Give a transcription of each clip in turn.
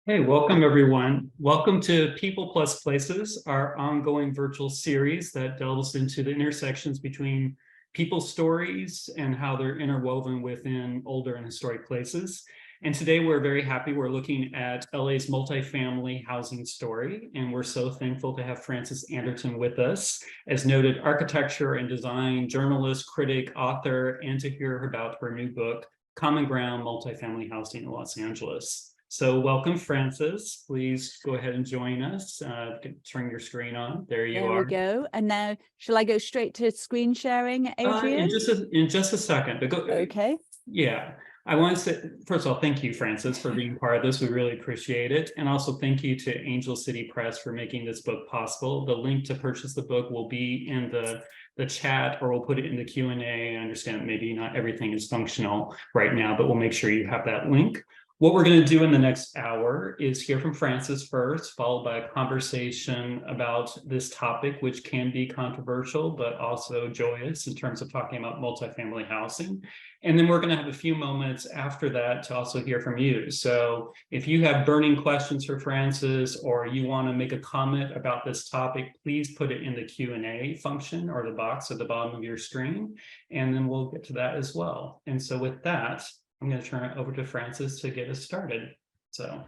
Hey, welcome everyone. Welcome to People Plus Places, our ongoing virtual series that delves into the intersections between people's stories and how they're interwoven within older and historic places. And today we're very happy. We're looking at LA's multifamily housing story, and we're so thankful to have Frances Anderton with us, as noted architecture and design journalist, critic, author, and to hear about her new book, Common Ground: Multifamily Housing in Los Angeles. So welcome, Frances. Please go ahead and join us. Turn your screen on. There you There are. we go. And now, shall I go straight to screen sharing, Adrian? In just a second, but go. Okay. Yeah, I want to say, first of all, thank you, Frances, for being part of this. We really appreciate it. And also thank you to Angel City Press for making this book possible. The link to purchase the book will be in the chat, or we'll put it in the Q&A. I understand maybe not everything is functional right now, but we'll make sure you have that link. What we're going to do in the next hour is hear from Frances first, followed by a conversation about this topic, which can be controversial, but also joyous in terms of talking about multifamily housing. And then we're going to have a few moments after that to also hear from you. So if you have burning questions for Frances, or you want to make a comment about this topic, please put it in the Q&A function or the box at the bottom of your screen, and then we'll get to that as well. And so with that, I'm going to turn it over to Frances to get us started. So.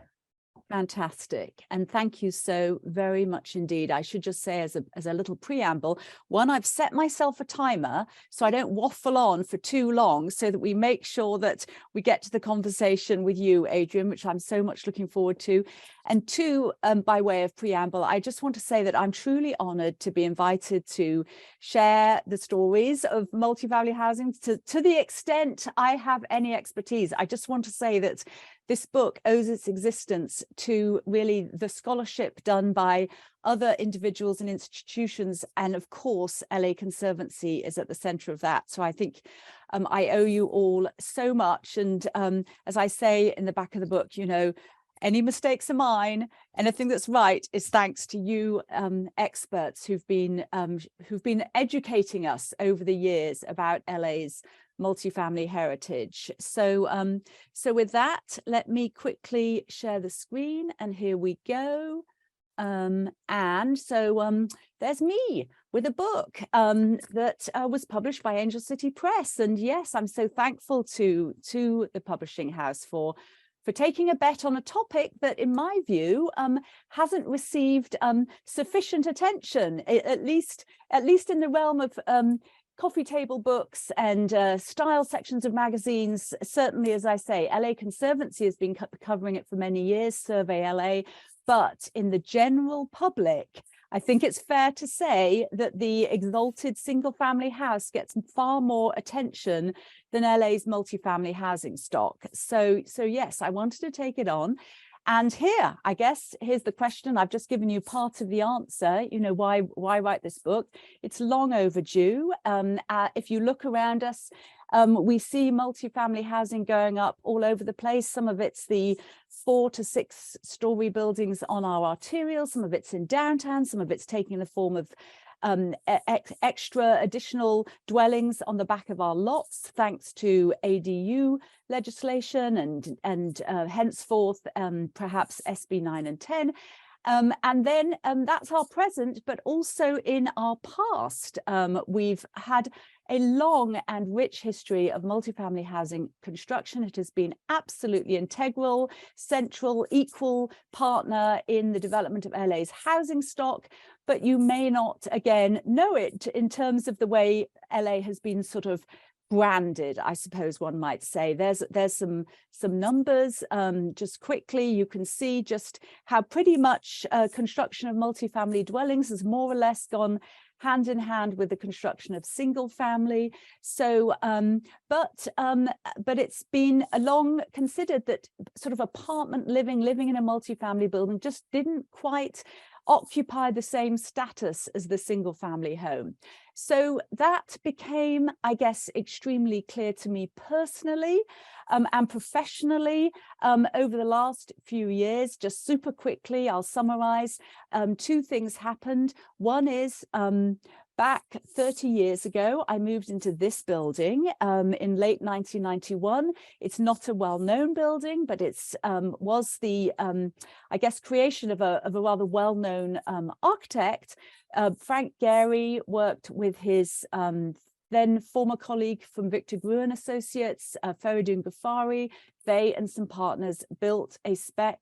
Fantastic. And thank you so very much indeed. I should just say as a little preamble, one, I've set myself a timer so I don't waffle on for too long, so that we make sure that we get to the conversation with you, Adrian, which I'm so much looking forward to. And two, by way of preamble, I just want to say that I'm truly honored to be invited to share the stories of multifamily housing to the extent I have any expertise. I just want to say that this book owes its existence to really the scholarship done by other individuals and institutions. And of course, LA Conservancy is at the center of that. So I think I owe you all so much. And as I say in the back of the book, you know, any mistakes are mine. Anything that's right is thanks to you experts who've been educating us over the years about LA's multifamily heritage. So with that, let me quickly share the screen, and here we go. And so there's me with a book that was published by Angel City Press. And yes, I'm so thankful to the publishing house for taking a bet on a topic that, in my view, hasn't received sufficient attention, at least in the realm of coffee table books and style sections of magazines. Certainly, as I say, LA Conservancy has been covering it for many years, Survey LA, but in the general public, I think it's fair to say that the exalted single-family house gets far more attention than LA's multifamily housing stock. So yes, I wanted to take it on. And here, I guess, here's the question. I've just given you part of the answer. You know, why write this book? It's long overdue. If you look around us, we see multifamily housing going up all over the place. Some of it's the 4 to 6 story buildings on our arterials. Some of it's in downtown. Some of it's taking the form of extra additional dwellings on the back of our lots, thanks to ADU legislation and henceforth perhaps SB 9 and 10. And then that's our present, but also in our past, we've had a long and rich history of multifamily housing construction. It has been absolutely integral, central, equal partner in the development of LA's housing stock. But you may not, again, know it in terms of the way LA has been sort of branded, I suppose one might say. There's some numbers. Just quickly, you can see just how pretty much construction of multifamily dwellings has more or less gone hand in hand with the construction of single family. So, but it's been long considered that sort of apartment living in a multifamily building just didn't quite occupy the same status as the single family home. So that became, I guess, extremely clear to me personally and professionally over the last few years. Just super quickly, I'll summarize. 2 things happened. One is back 30 years ago, I moved into this building in late 1991. It's not a well-known building, but it's was the, I guess, creation of a rather well-known architect. Frank Gehry worked with his then former colleague from Victor Gruen Associates, Feridun Ghaffari. They and some partners built a spec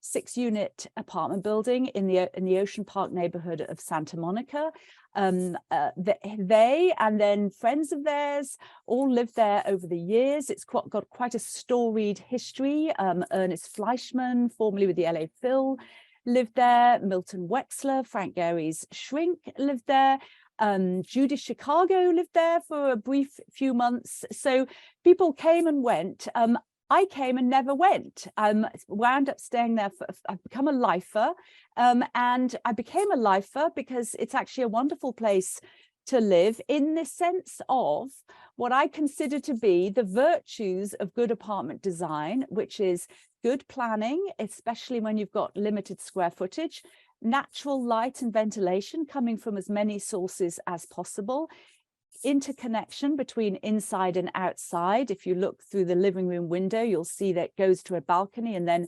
6-unit apartment building in the Ocean Park neighborhood of Santa Monica. They and then friends of theirs all lived there over the years. It's got quite a storied history. Ernest Fleischman, formerly with the LA Phil, lived there. Milton Wexler, Frank Gehry's shrink, lived there. Judy Chicago lived there for a brief few months. So people came and went. I came and never went. Wound up staying there. I've become a lifer, and I became a lifer because it's actually a wonderful place to live in the sense of what I consider to be the virtues of good apartment design, which is good planning, especially when you've got limited square footage, natural light and ventilation coming from as many sources as possible, interconnection between inside and outside. If you look through the living room window, you'll see that it goes to a balcony and then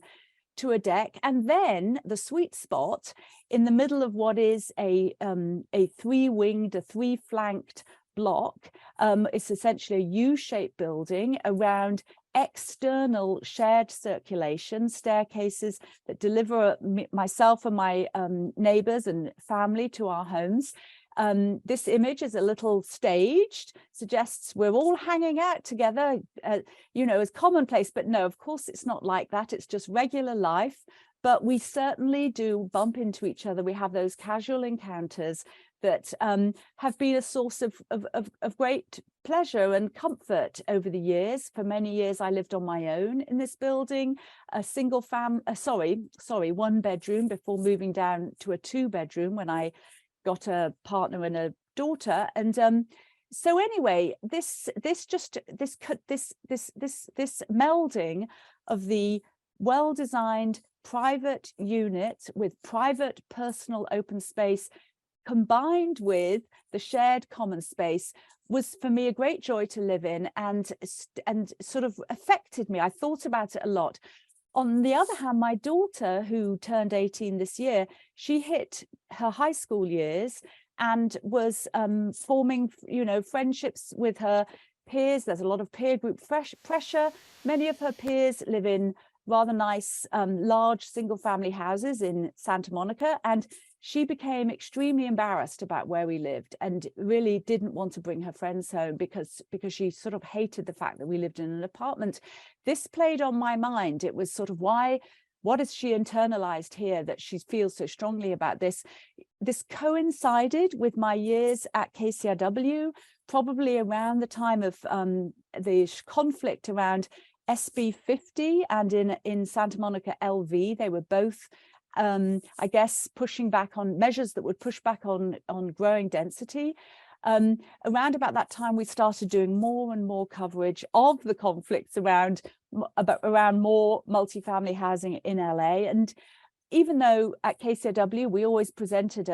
to a deck. And then the sweet spot in the middle of what is a 3-winged, a 3-flanked block. It's essentially a U-shaped building around external shared circulation, staircases that deliver myself and my neighbors and family to our homes. This image is a little staged, suggests we're all hanging out together, you know, as commonplace, but no, of course it's not like that. It's just regular life, but we certainly do bump into each other. We have those casual encounters that have been a source of great pleasure and comfort over the years. For many years, I lived on my own in this building, a single one bedroom before moving down to a 2-bedroom when I got a partner and a daughter. And so anyway, this melding of the well-designed private unit with private personal open space combined with the shared common space was for me a great joy to live in, and sort of affected me. I thought about it a lot. On the other hand, my daughter, who turned 18 this year, she hit her high school years and was forming, you know, friendships with her peers. There's a lot of peer group pressure. Many of her peers live in rather nice, large single-family houses in Santa Monica, and she became extremely embarrassed about where we lived and really didn't want to bring her friends home because she sort of hated the fact that we lived in an apartment. This played on my mind. It was sort of what has she internalized here that she feels so strongly about this? This coincided with my years at KCRW, probably around the time of the conflict around SB 50 and in Santa Monica LV. They were both I guess pushing back on measures that would push back on growing density. Around about that time, we started doing more and more coverage of the conflicts around more multifamily housing in LA. And even though at KCRW we always presented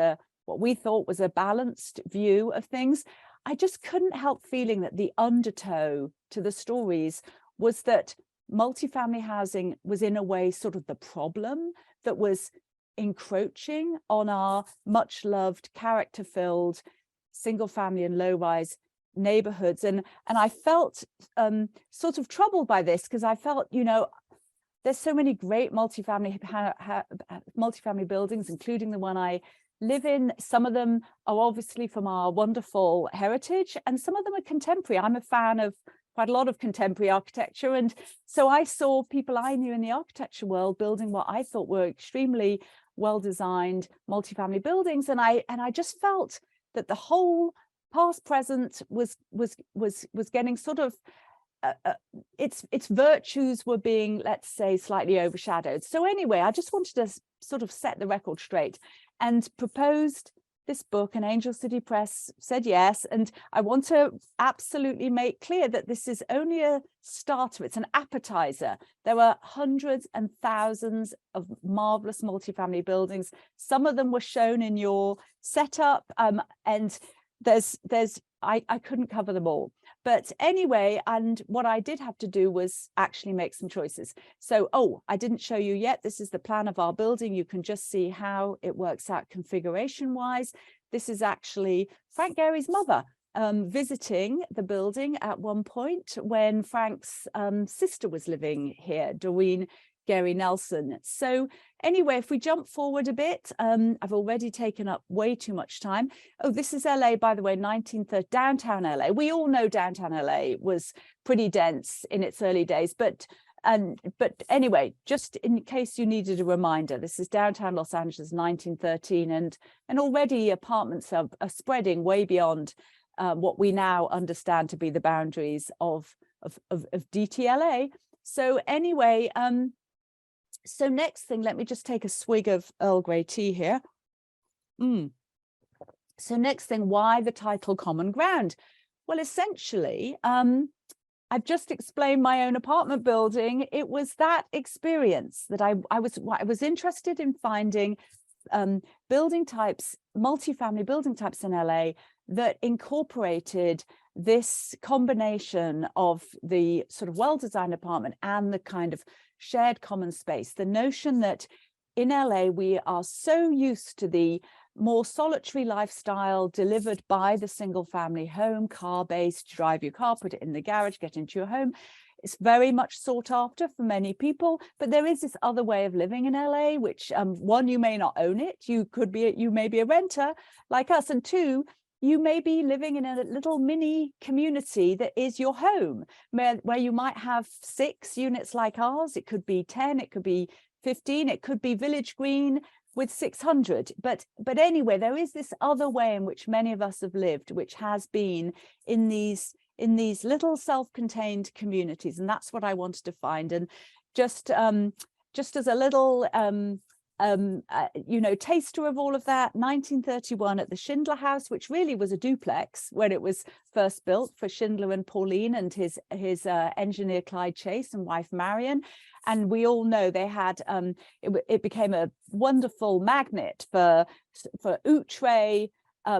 what we thought was a balanced view of things, I just couldn't help feeling that the undertow to the stories was that multifamily housing was in a way sort of the problem that was encroaching on our much loved, character-filled single family and low-rise neighborhoods. And I felt sort of troubled by this because I felt, you know, there's so many great multifamily buildings, including the one I live in. Some of them are obviously from our wonderful heritage, and some of them are contemporary. I'm a fan of quite a lot of contemporary architecture. And so I saw people I knew in the architecture world building what I thought were extremely well-designed multifamily buildings. And I just felt that the whole past present was getting sort of its virtues were being, let's say, slightly overshadowed. So anyway, I just wanted to sort of set the record straight and proposed this book, and Angel City Press said yes. And I want to absolutely make clear that this is only a starter. It's an appetizer. There are hundreds and thousands of marvelous multifamily buildings. Some of them were shown in your setup, and I couldn't cover them all. But anyway, and what I did have to do was actually make some choices. So, I didn't show you yet. This is the plan of our building. You can just see how it works out configuration wise. This is actually Frank Gary's mother visiting the building at one point when Frank's sister was living here, Doreen Gary Nelson. So anyway, if we jump forward a bit, I've already taken up way too much time. This is LA, by the way, 1930, downtown LA. We all know downtown LA was pretty dense in its early days, but anyway, just in case you needed a reminder, this is downtown Los Angeles, 1913, and already apartments are spreading way beyond what we now understand to be the boundaries of DTLA. So anyway, so next thing, let me just take a swig of Earl Grey tea here. So next thing, why the title Common Ground? Well, essentially, I've just explained my own apartment building. It was that experience that I was interested in finding building types, multifamily building types in LA that incorporated this combination of the sort of well-designed apartment and the kind of shared common space. The notion that in LA, we are so used to the more solitary lifestyle delivered by the single family home, car-based, drive your car, put it in the garage, get into your home. It's very much sought after for many people, but there is this other way of living in LA, which one, you may not own it. You may be a renter like us, and two, you may be living in a little mini community that is your home, where you might have 6 units like ours. It could be 10, it could be 15, it could be Village Green with 600. But anyway, there is this other way in which many of us have lived, which has been in these little self-contained communities, and that's what I wanted to find. And just as a little taster of all of that, 1931 at the Schindler House, which really was a duplex when it was first built for Schindler and Pauline and his engineer Clyde Chase and wife Marion. And we all know they had it became a wonderful magnet for outre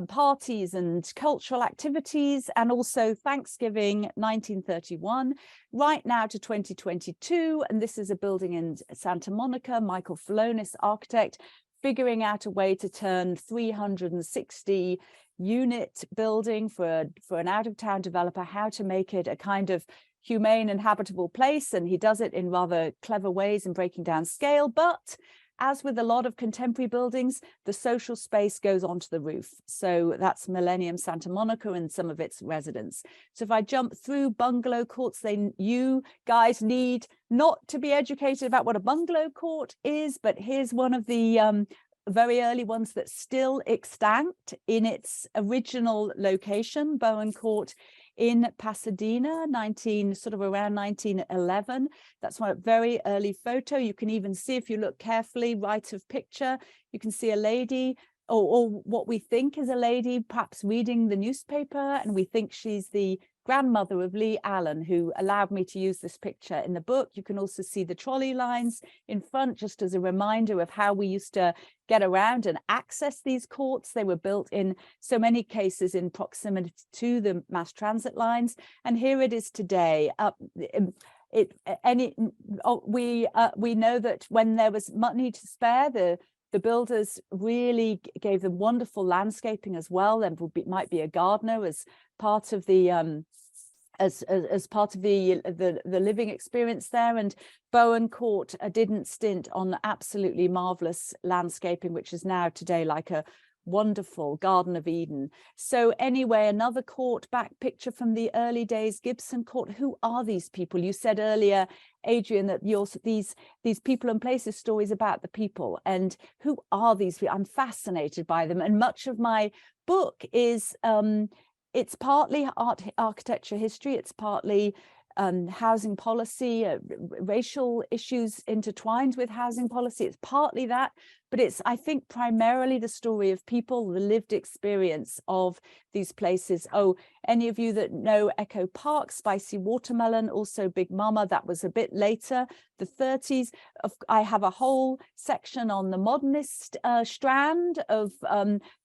parties and cultural activities, and also Thanksgiving 1931 right now to 2022. And this is a building in Santa Monica, Michael Falonis, architect, figuring out a way to turn 360 unit building for an out-of-town developer, how to make it a kind of humane and habitable place. And he does it in rather clever ways in breaking down scale. But as with a lot of contemporary buildings, the social space goes onto the roof. So that's Millennium Santa Monica and some of its residents. So if I jump through bungalow courts, you guys need not to be educated about what a bungalow court is, but here's one of the very early ones that's still extant in its original location, Bowen Court in Pasadena, around 1911. That's one very early photo. You can even see, if you look carefully, right of picture, you can see a lady, or what we think is a lady, perhaps reading the newspaper, and we think she's the grandmother of Lee Allen, who allowed me to use this picture in the book. You can also see the trolley lines in front, just as a reminder of how we used to get around and access these courts. They were built in so many cases in proximity to the mass transit lines. And here it is today. We know that when there was money to spare, the builders really gave them wonderful landscaping as well. There might be a gardener as part of the as part of the living experience there. And Bowen Court didn't stint on absolutely marvelous landscaping, which is now today like a wonderful Garden of Eden. So anyway, another court back picture from the early days, Gibson Court. Who are these people? You said earlier, Adrian, that these people and places stories about the people. And who are these people? I'm fascinated by them. And much of my book is it's partly architecture history, it's partly housing policy, racial issues intertwined with housing policy. It's partly that, but it's, I think, primarily the story of people, the lived experience of these places. Oh, any of you that know Echo Park, Spicy Watermelon, also Big Mama, that was a bit later, the 30s. I have a whole section on the modernist strand of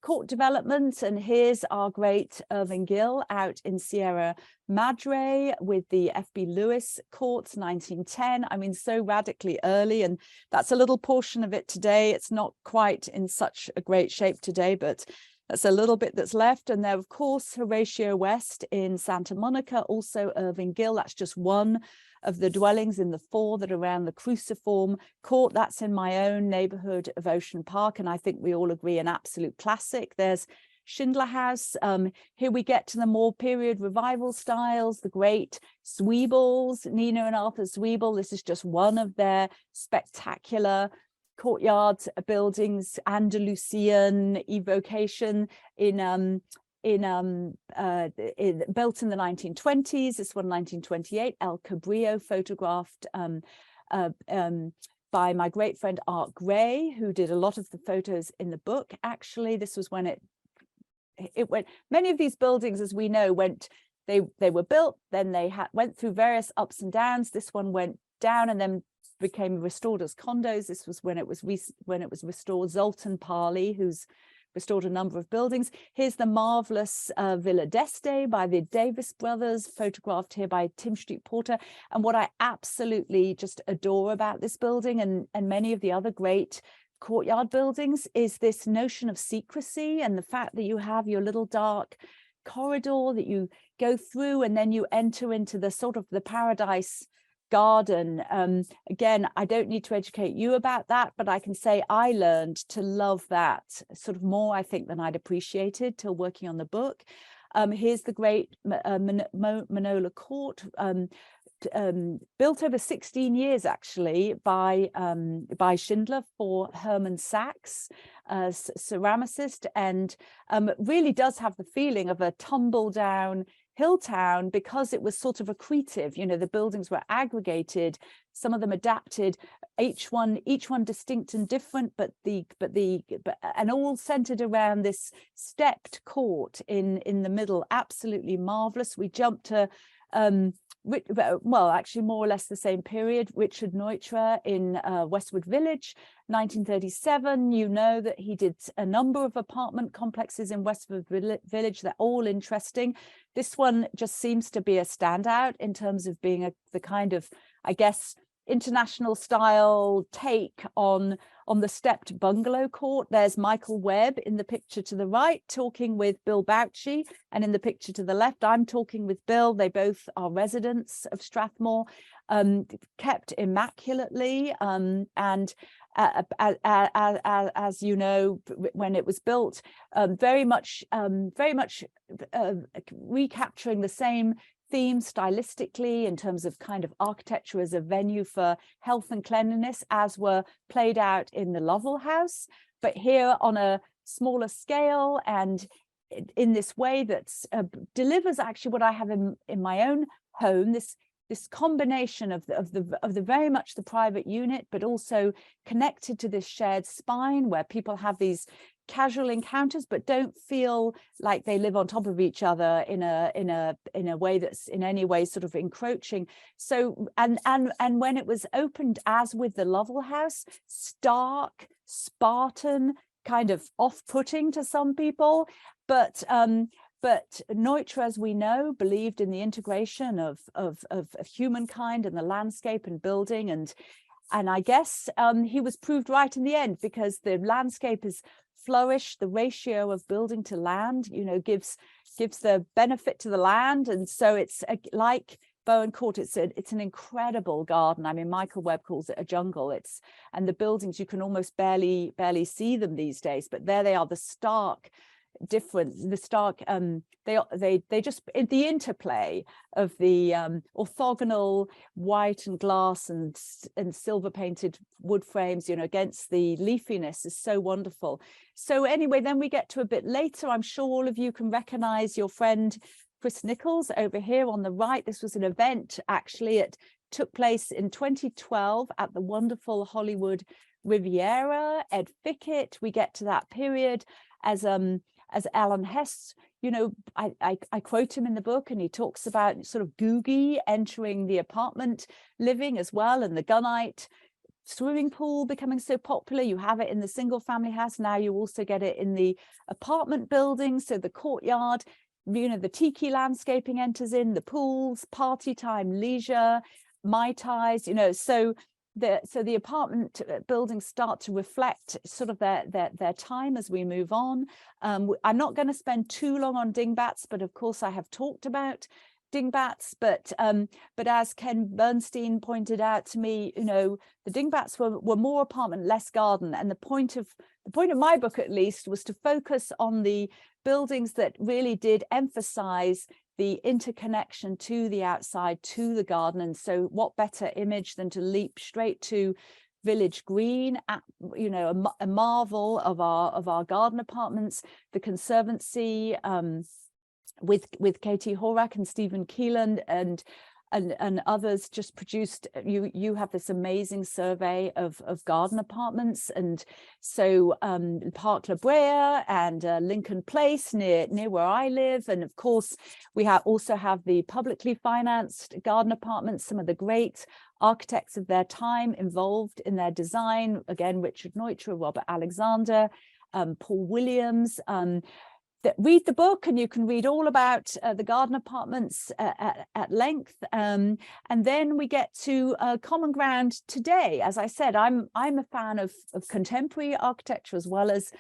court development, and here's our great Irving Gill out in Sierra Madre with the F.B. Lewis courts, 1910. I mean, so radically early, and that's a little portion of it today. It's not quite in such a great shape today, but that's a little bit that's left. And there, of course, Horatio West in Santa Monica, also Irving Gill. That's just one of the dwellings in the 4 that are around the Cruciform Court. That's in my own neighborhood of Ocean Park, and I think we all agree an absolute classic. There's Schindler House. Here we get to the more period revival styles, the great Zweibels, Nina and Arthur Zweibel. This is just one of their spectacular courtyard buildings, Andalusian evocation built in the 1920s. This one, 1928, El Cabrillo, photographed by my great friend Art Gray, who did a lot of the photos in the book. Actually, this was when it went. Many of these buildings, as we know, they were built, then they went through various ups and downs. This one went down and then became restored as condos. This was when it was restored. Zoltan Parley, who's restored a number of buildings. Here's the marvelous Villa d'Este by the Davis brothers, photographed here by Tim Street Porter. And what I absolutely just adore about this building and many of the other great courtyard buildings is this notion of secrecy, and the fact that you have your little dark corridor that you go through, and then you enter into the sort of the paradise garden. Again, I don't need to educate you about that, but I can say I learned to love that sort of more, I think, than I'd appreciated till working on the book. Here's the great Manola Court, built over 16 years actually by Schindler for Hermann Sachs, ceramicist, and really does have the feeling of a tumble down hill town because it was sort of accretive. You know, the buildings were aggregated, some of them adapted, each one distinct and different, but and all centered around this stepped court in the middle. Absolutely marvelous. We jump to well, actually more or less the same period, Richard Neutra in Westwood Village, 1937. You know that he did a number of apartment complexes in Westwood Village. They're all interesting. This one just seems to be a standout in terms of being the kind of, I guess, international style take on the stepped bungalow court. There's Michael Webb in the picture to the right talking with Bill Bouchy, and in the picture to the left I'm talking with Bill. They both are residents of Strathmore, kept immaculately, and as you know, when it was built, very much recapturing the same theme stylistically in terms of kind of architecture as a venue for health and cleanliness, as were played out in the Lovell House, but here on a smaller scale and in this way that delivers actually what I have in my own home, this combination of the very much the private unit, but also connected to this shared spine where people have these casual encounters but don't feel like they live on top of each other in a way that's in any way sort of encroaching. So and when it was opened, as with the Lovell House, stark, Spartan, kind of off-putting to some people, but Neutra, as we know, believed in the integration of humankind and the landscape and building, and I guess he was proved right in the end, because the landscape is flourished. The ratio of building to land, you know, gives the benefit to the land, and so it's like Bowen Court. It's an incredible garden. I mean, Michael Webb calls it a jungle. And the buildings, you can almost barely see them these days, but there they are, the stark difference, the stark they just, the interplay of the orthogonal white and glass and silver painted wood frames, you know, against the leafiness is so wonderful. So anyway, then we get to a bit later. I'm sure all of you can recognize your friend Chris Nichols over here on the right. This was an event, actually. It took place in 2012 at the wonderful Hollywood Riviera, Ed Fickett. We get to that period as Alan Hess, you know, I quote him in the book, and he talks about sort of Googie entering the apartment living as well, and the gunite swimming pool becoming so popular. You have it in the single family house. Now you also get it in the apartment building. So the courtyard, you know, the tiki landscaping enters in, the pools, party time, leisure, Mai Tais, you know, so the apartment buildings start to reflect sort of their time as we move on. I'm not going to spend too long on dingbats, but of course I have talked about dingbats, but as Ken Bernstein pointed out to me, you know, the dingbats were more apartment, less garden, and the point of my book, at least, was to focus on the buildings that really did emphasize the interconnection to the outside, to the garden. And so what better image than to leap straight to Village Green, you know, a marvel of our garden apartments, the Conservancy, with Katie Horak and Stephen Keelan and others just produced, you have this amazing survey of garden apartments. And so Park La Brea and Lincoln Place near where I live. And of course, we also have the publicly financed garden apartments, some of the great architects of their time involved in their design. Again, Richard Neutra, Robert Alexander, Paul Williams. Read the book, and you can read all about the garden apartments at length. And then we get to common ground today. As I said, I'm a fan of contemporary architecture as well as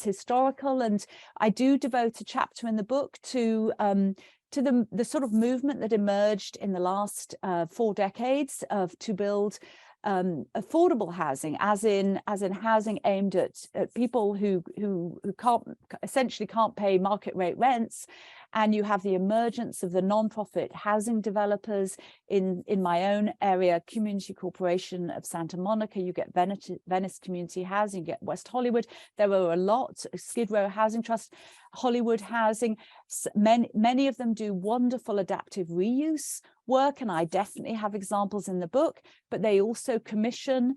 historical, and I do devote a chapter in the book to the sort of movement that emerged in the last 4 decades to build affordable housing, as in housing aimed at people who essentially can't pay market rate rents. And you have the emergence of the non-profit housing developers in my own area, Community Corporation of Santa Monica. You get Venice Community Housing, you get West Hollywood. There were a lot, Skid Row Housing Trust, Hollywood Housing. Many of them do wonderful adaptive reuse work, and I definitely have examples in the book, but they also commission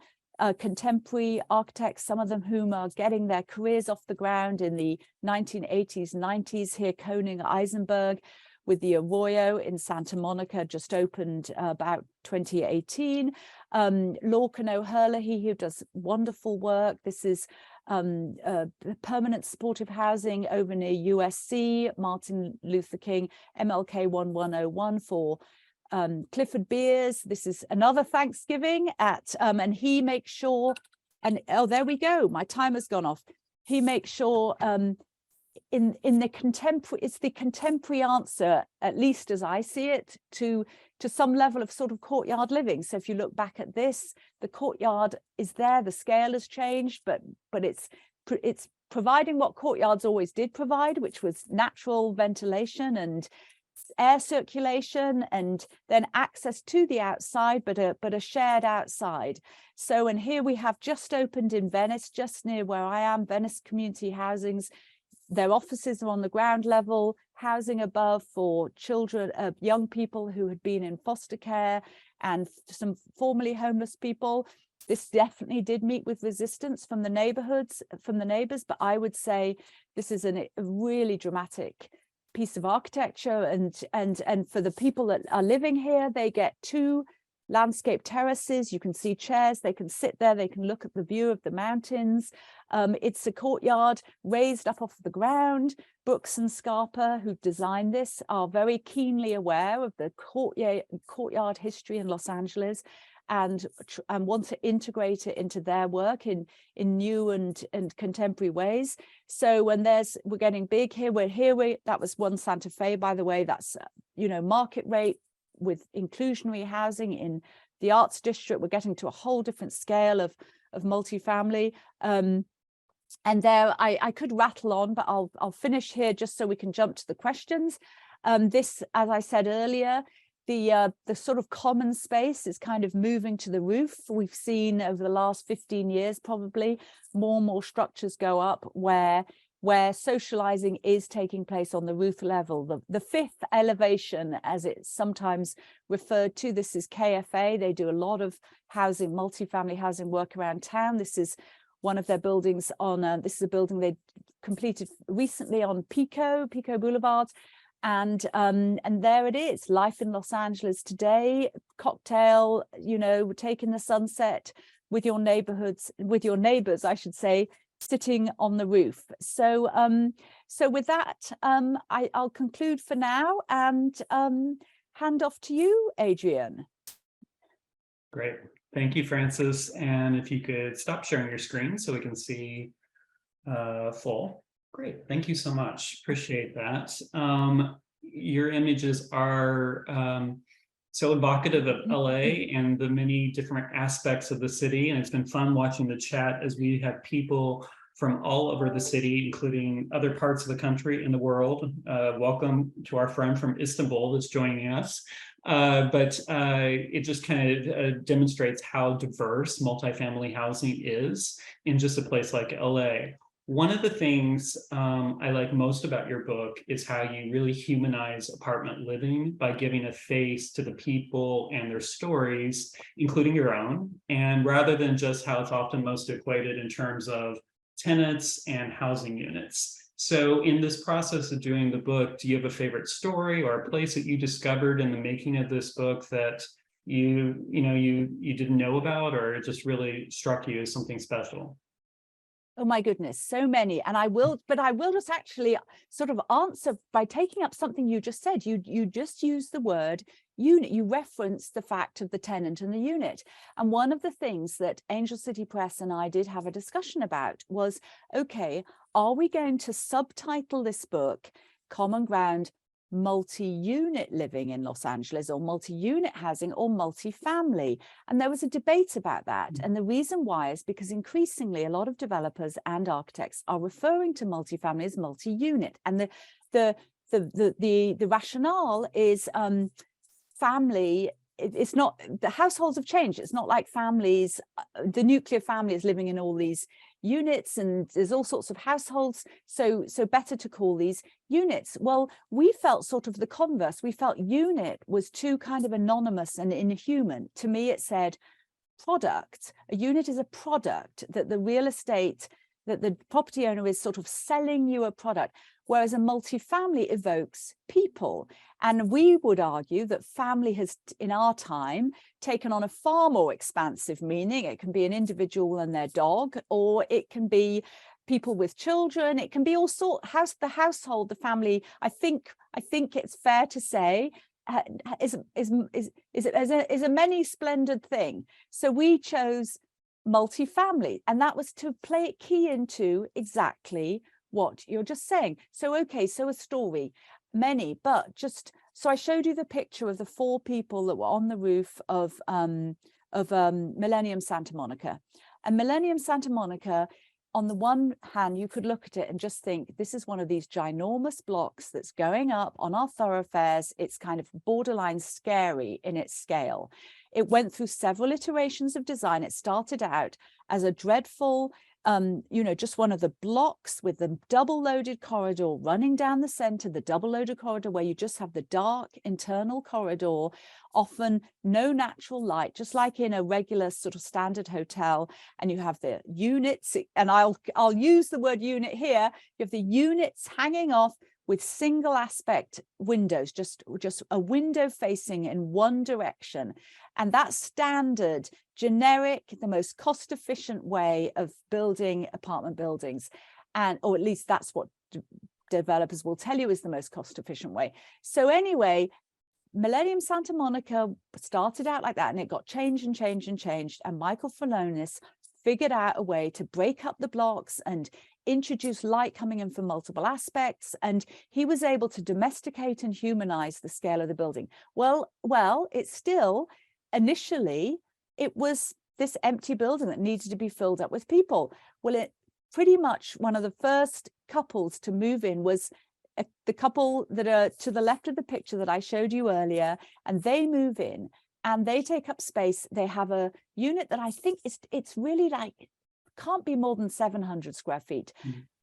contemporary architects, some of them whom are getting their careers off the ground in the 1980s, 90s. Here, Koning Eisenberg with the Arroyo in Santa Monica just opened about 2018. Lorcan O'Herlihy, who does wonderful work. This is permanent supportive housing over near USC, Martin Luther King, MLK 1101 for Clifford Beers. This is another Thanksgiving at and he makes sure, and oh, there we go, my timer's gone off. He makes sure in the contemporary, it's the contemporary answer, at least as I see it, to some level of sort of courtyard living. So if you look back at this, the courtyard is there, the scale has changed, but it's providing what courtyards always did provide, which was natural ventilation and air circulation, and then access to the outside, but a shared outside. So, and here we have just opened in Venice, just near where I am, Venice Community Housings. Their offices are on the ground level, housing above for children, young people who had been in foster care, and some formerly homeless people. This definitely did meet with resistance from the neighborhoods, from the neighbors, but I would say this is a really dramatic piece of architecture, and for the people that are living here, they get 2 landscape terraces. You can see chairs, they can sit there, they can look at the view of the mountains. It's a courtyard raised up off the ground. Brooks and Scarpa, who designed this, are very keenly aware of the courtyard history in Los Angeles, and want to integrate it into their work in new and contemporary ways. So when we're getting big here, that was one Santa Fe, by the way. That's you know, market rate with inclusionary housing in the Arts District. We're getting to a whole different scale of multifamily. And there, I could rattle on, but I'll finish here just so we can jump to the questions. This, as I said earlier, the sort of common space is kind of moving to the roof. We've seen over the last 15 years, probably more and more structures go up where where socializing is taking place on the roof level. The fifth elevation, as it's sometimes referred to, this is KFA. They do a lot of housing, multifamily housing work around town. This is one of their buildings on, this is a building they completed recently on Pico Boulevard. And there it is, life in Los Angeles today, cocktail, you know, taking the sunset with your neighbors, I should say, sitting on the roof. So so with that, I'll conclude for now and hand off to you, Adrian. Great. Thank you, Frances. And if you could stop sharing your screen so we can see full. Great. Thank you so much. Appreciate that. Your images are so evocative of LA and the many different aspects of the city. And it's been fun watching the chat as we have people from all over the city, including other parts of the country and the world. Welcome to our friend from Istanbul that's joining us. But it just kind of demonstrates how diverse multifamily housing is in just a place like LA. One of the things I like most about your book is how you really humanize apartment living by giving a face to the people and their stories, including your own, and rather than just how it's often most equated in terms of tenants and housing units. So in this process of doing the book, do you have a favorite story or a place that you discovered in the making of this book that you didn't know about, or it just really struck you as something special? Oh my goodness, so many. And I will just actually sort of answer by taking up something you just said. You just used the word unit. You referenced the fact of the tenant and the unit. And one of the things that Angel City Press and I did have a discussion about was, okay, are we going to subtitle this book Common Ground multi-unit living in Los Angeles, or multi-unit housing, or multifamily? And there was a debate about that. And the reason why is because increasingly a lot of developers and architects are referring to multifamily as multi-unit. And the rationale is family. It's not, the households have changed. It's not like families, the nuclear family is living in all these units and there's all sorts of households, so better to call these units. Well, we felt sort of the converse. We felt unit was too kind of anonymous and inhuman. To me, it said product. A unit is a product, that the real estate, that the property owner is sort of selling you a product, whereas a multifamily evokes people. And we would argue that family has, in our time, taken on a far more expansive meaning. It can be an individual and their dog, or it can be people with children. It can be all sorts, the household, the family. I think it's fair to say is a many splendid thing. So we chose multifamily, and that was to play it key into exactly what you're just saying. So okay, so a story, many, but just so I showed you the picture of the 4 people that were on the roof of Millennium Santa Monica. And Millennium Santa Monica, on the one hand, you could look at it and just think, this is one of these ginormous blocks that's going up on our thoroughfares. It's kind of borderline scary in its scale. It went through several iterations of design. It started out as a dreadful, just one of the blocks with the double loaded corridor running down the center, the double loaded corridor where you just have the dark internal corridor, often no natural light, just like in a regular sort of standard hotel. And you have the units, and I'll use the word unit here. You have the units hanging off with single aspect windows, just a window facing in one direction. And that's standard, generic, the most cost efficient way of building apartment buildings. Or at least that's what developers will tell you is the most cost efficient way. So anyway, Millennium Santa Monica started out like that, and it got changed and changed and changed. And Michael Falonis figured out a way to break up the blocks and introduce light coming in from multiple aspects, and he was able to domesticate and humanize the scale of the building. Well, it's still, initially, it was this empty building that needed to be filled up with people. Well, it pretty much one of the first couples to move in was the couple that are to the left of the picture that I showed you earlier, and they move in and they take up space. They have a unit that I think it's really like, can't be more than 700 square feet.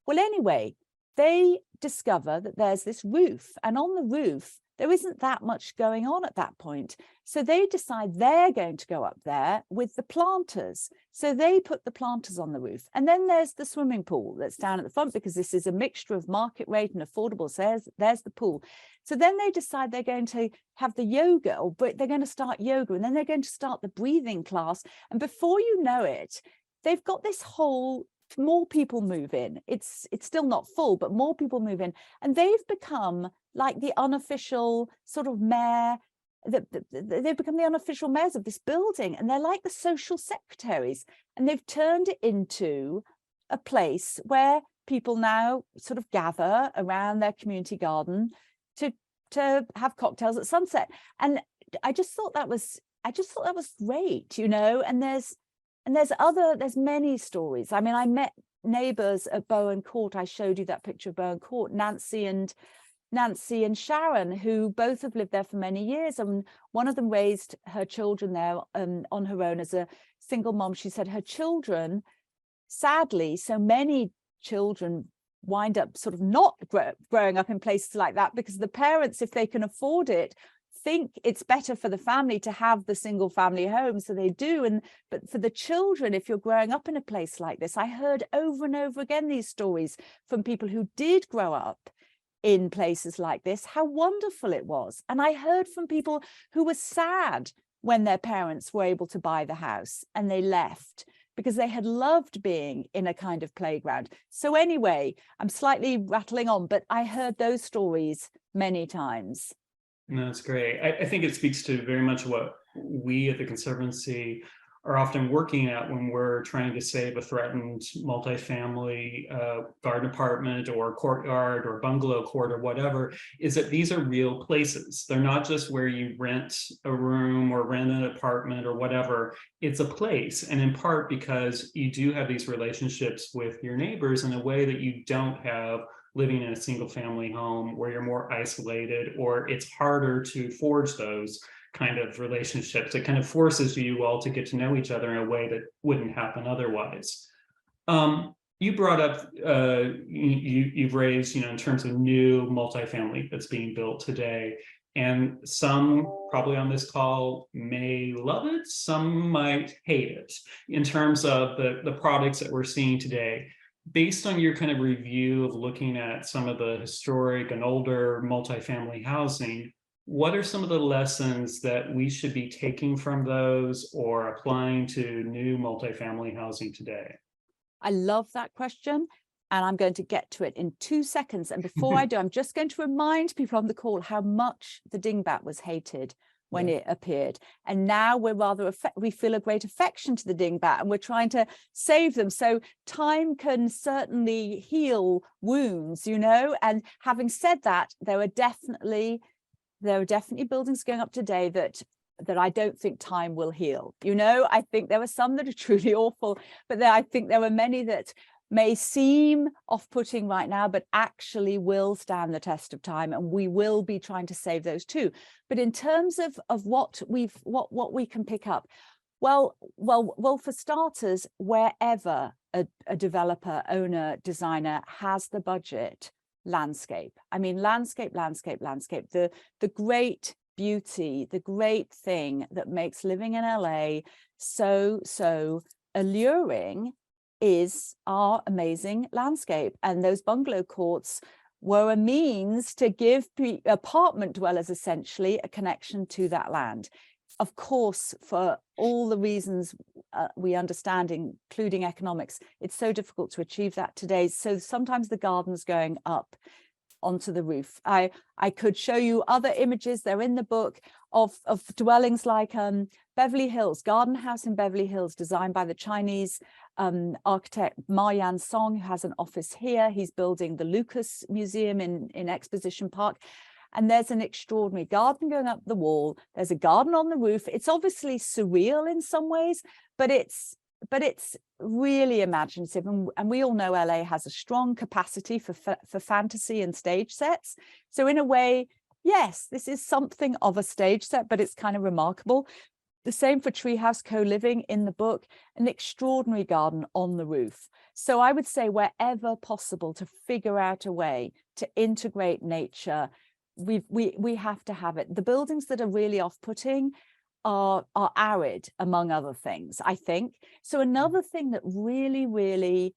Well, anyway, they discover that there's this roof, and on the roof there isn't that much going on at that point. So they decide they're going to go up there with the planters. So they put the planters on the roof. And then there's the swimming pool that's down at the front, because this is a mixture of market rate and affordable. So there's the pool. So then they decide they're going to have the yoga, but they're going to start yoga, and then they're going to start the breathing class. And before you know it, they've got this whole, more people move in. It's still not full, but more people move in, and they've become like the unofficial sort of mayor. They've become the unofficial mayors of this building, and they're like the social secretaries, and they've turned it into a place where people now sort of gather around their community garden to have cocktails at sunset. And I just thought that was great, you know. And there's many stories. I mean, I met neighbors at Bowen Court. I showed you that picture of Bowen Court, Nancy and Sharon, who both have lived there for many years. And one of them raised her children there on her own as a single mom. She said her children, sadly, so many children wind up sort of not growing up in places like that, because the parents, if they can afford it, think it's better for the family to have the single family home, so they do. But for the children, if you're growing up in a place like this, I heard over and over again these stories from people who did grow up in places like this, how wonderful it was. And I heard from people who were sad when their parents were able to buy the house and they left, because they had loved being in a kind of playground. So anyway, I'm slightly rattling on, but I heard those stories many times. No, that's great. I think it speaks to very much what we at the Conservancy are often working at when we're trying to save a threatened multifamily garden apartment or courtyard or bungalow court or whatever, is that these are real places. They're not just where you rent a room or rent an apartment or whatever. It's a place, and in part because you do have these relationships with your neighbors in a way that you don't have living in a single family home, where you're more isolated, or it's harder to forge those kind of relationships. It kind of forces you all to get to know each other in a way that wouldn't happen otherwise. You brought up, you've raised, you know, in terms of new multifamily that's being built today, and some probably on this call may love it, some might hate it in terms of the products that we're seeing today. Based on your kind of review of looking at some of the historic and older multifamily housing, what are some of the lessons that we should be taking from those or applying to new multifamily housing today? I love that question, and I'm going to get to it in 2 seconds. And before I do, I'm just going to remind people on the call how much the dingbat was hated when it appeared. And now we're we feel a great affection to the dingbat, and we're trying to save them. So time can certainly heal wounds, you know. And having said that, there are definitely buildings going up today that I don't think time will heal. You know, I think there are some that are truly awful, but I think there are many that may seem off-putting right now, but actually will stand the test of time, and we will be trying to save those too. But in terms of what we can pick up, well, for starters, wherever a developer, owner, designer has the budget, landscape. I mean, landscape. The great beauty, the great thing that makes living in LA so alluring is our amazing landscape. And those bungalow courts were a means to give apartment dwellers essentially a connection to that land. Of course, for all the reasons we understand, including economics, it's so difficult to achieve that today. So sometimes the garden's going up onto the roof. I could show you other images, they're in the book, of dwellings like Beverly Hills, Garden House in Beverly Hills, designed by the Chinese architect Ma Yan Song, who has an office here. He's building the Lucas Museum in Exposition Park. And there's an extraordinary garden going up the wall. There's a garden on the roof. It's obviously surreal in some ways, but it's really imaginative. And we all know LA has a strong capacity for fantasy and stage sets. So in a way, yes, this is something of a stage set, but it's kind of remarkable. The same for Treehouse Co-Living in the book, an extraordinary garden on the roof. So I would say wherever possible to figure out a way to integrate nature, we have to have it. The buildings that are really off-putting are arid, among other things, I think. So another thing that really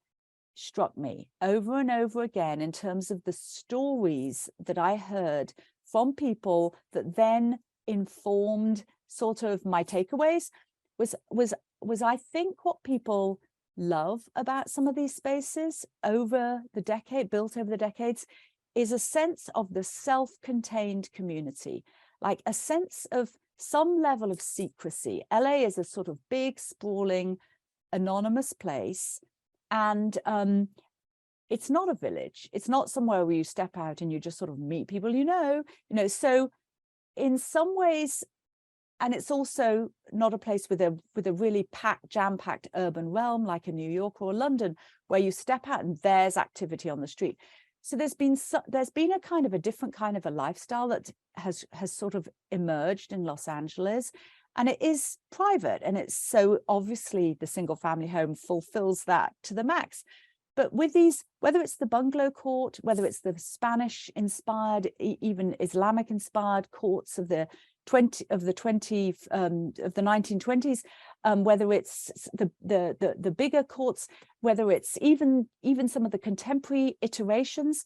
struck me over and over again in terms of the stories that I heard from people that then informed sort of my takeaways was I think what people love about some of these spaces built over the decades, is a sense of the self-contained community, like a sense of some level of secrecy. LA is a sort of big, sprawling, anonymous place, and it's not a village. It's not somewhere where you step out and you just sort of meet people you know. So in some ways, and it's also not a place with a really jam-packed urban realm like a New York or London, where you step out and there's activity on the street. So there's been a kind of a different kind of a lifestyle that has sort of emerged in Los Angeles, and it is private, and it's so obviously the single family home fulfills that to the max. But with these, whether it's the bungalow court, whether it's the Spanish inspired, even Islamic inspired courts of the 1920s, whether it's the bigger courts, whether it's even some of the contemporary iterations,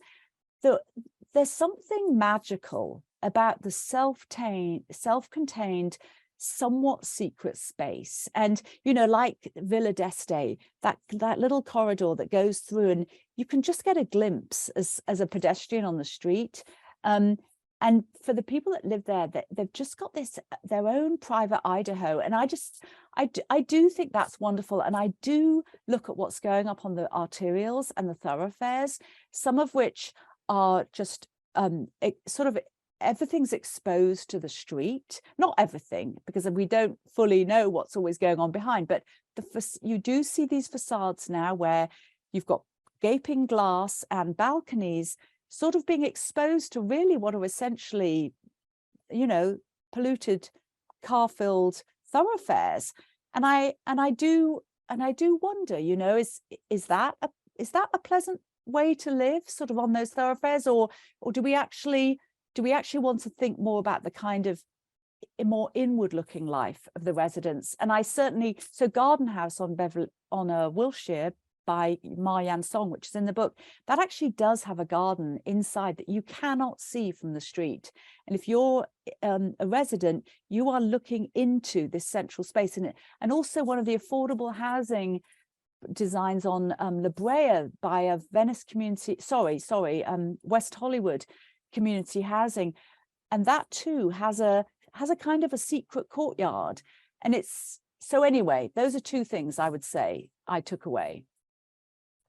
there's something magical about the self-contained, somewhat secret space. And like Villa d'Este, that little corridor that goes through, and you can just get a glimpse as a pedestrian on the street. And for the people that live there, they've just got their own private Idaho. And I do think that's wonderful. And I do look at what's going up on the arterials and the thoroughfares, some of which are just sort of everything's exposed to the street. Not everything, because we don't fully know what's always going on behind. But you do see these facades now where you've got gaping glass and balconies sort of being exposed to really what are essentially, polluted, car-filled thoroughfares. And I do wonder, is that a pleasant way to live, sort of on those thoroughfares, or do we actually want to think more about the kind of more inward-looking life of the residents? And I certainly, so Garden House on Wilshire by Ma-Yan Song, which is in the book, that actually does have a garden inside that you cannot see from the street. And if you're a resident, you are looking into this central space. And also one of the affordable housing designs on La Brea by a Venice community, West Hollywood community housing. And that too has a kind of a secret courtyard. And it's, so anyway, those are two things I would say I took away.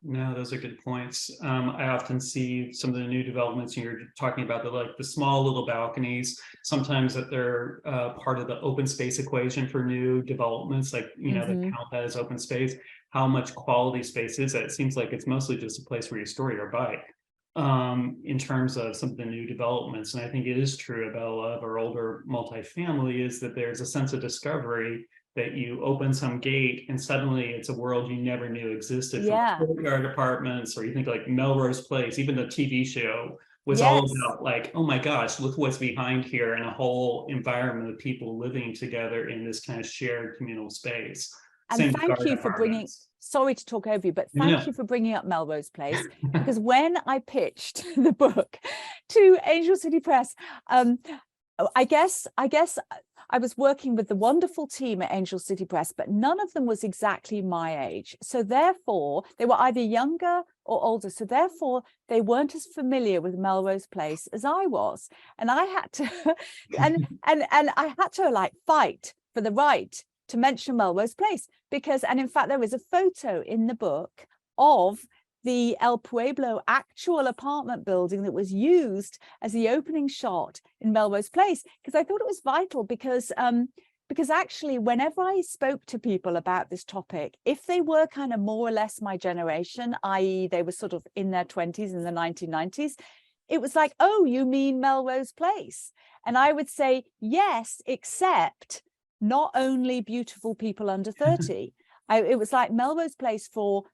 No, those are good points. I often see some of the new developments, and you're talking about the small little balconies, sometimes that they're part of the open space equation for new developments, like, that count that as open space. How much quality space is that? It seems like it's mostly just a place where you store your bike in terms of some of the new developments. And I think it is true about a lot of our older multifamily, is that there's a sense of discovery that you open some gate and suddenly it's a world you never knew existed. Yeah. From courtyard apartments, or you think like Melrose Place, even the TV show was all about like, oh my gosh, look what's behind here, and a whole environment of people living together in this kind of shared communal space. And thank you for bringing, sorry to talk over you, but thank you for bringing up Melrose Place, because when I pitched the book to Angel City Press, I guess I was working with the wonderful team at Angel City Press, but none of them was exactly my age. So therefore, they were either younger or older. So therefore, they weren't as familiar with Melrose Place as I was. And I had to, and I had to like fight for the right to mention Melrose Place, because, and in fact, there is a photo in the book of the El Pueblo actual apartment building that was used as the opening shot in Melrose Place, because I thought it was vital, because actually whenever I spoke to people about this topic, if they were kind of more or less my generation, i.e. they were sort of in their 20s in the 1990s, it was like, oh, you mean Melrose Place? And I would say, yes, except not only beautiful people under 30. It was like Melrose Place for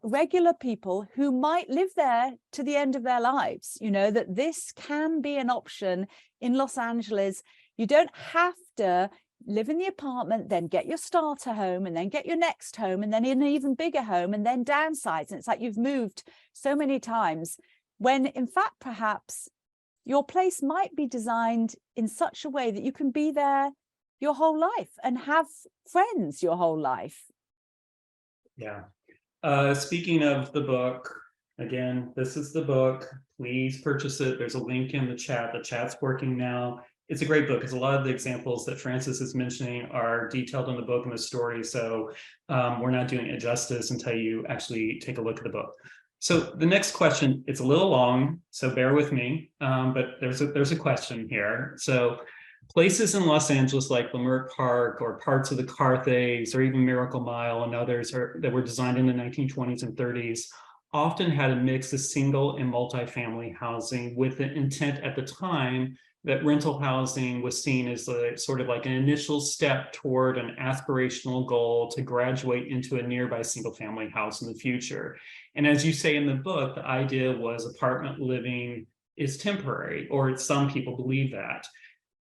regular people who might live there to the end of their lives, you know, that this can be an option in Los Angeles. You don't have to live in the apartment, then get your starter home, and then get your next home, and then in an even bigger home, and then downsize. And it's like you've moved so many times, when in fact, perhaps your place might be designed in such a way that you can be there your whole life and have friends your whole life. Yeah. Speaking of the book, again, this is the book. Please purchase it. There's a link in the chat. The chat's working now. It's a great book because a lot of the examples that Frances is mentioning are detailed in the book and the story. So we're not doing it justice until you actually take a look at the book. So the next question, it's a little long, so bear with me, but there's a question here. So places in Los Angeles like Leimert Park or parts of the Carthays or even Miracle Mile and others that were designed in the 1920s and 30s often had a mix of single and multifamily housing, with the intent at the time that rental housing was seen as sort of like an initial step toward an aspirational goal to graduate into a nearby single family house in the future. And as you say in the book, the idea was apartment living is temporary, or some people believe that.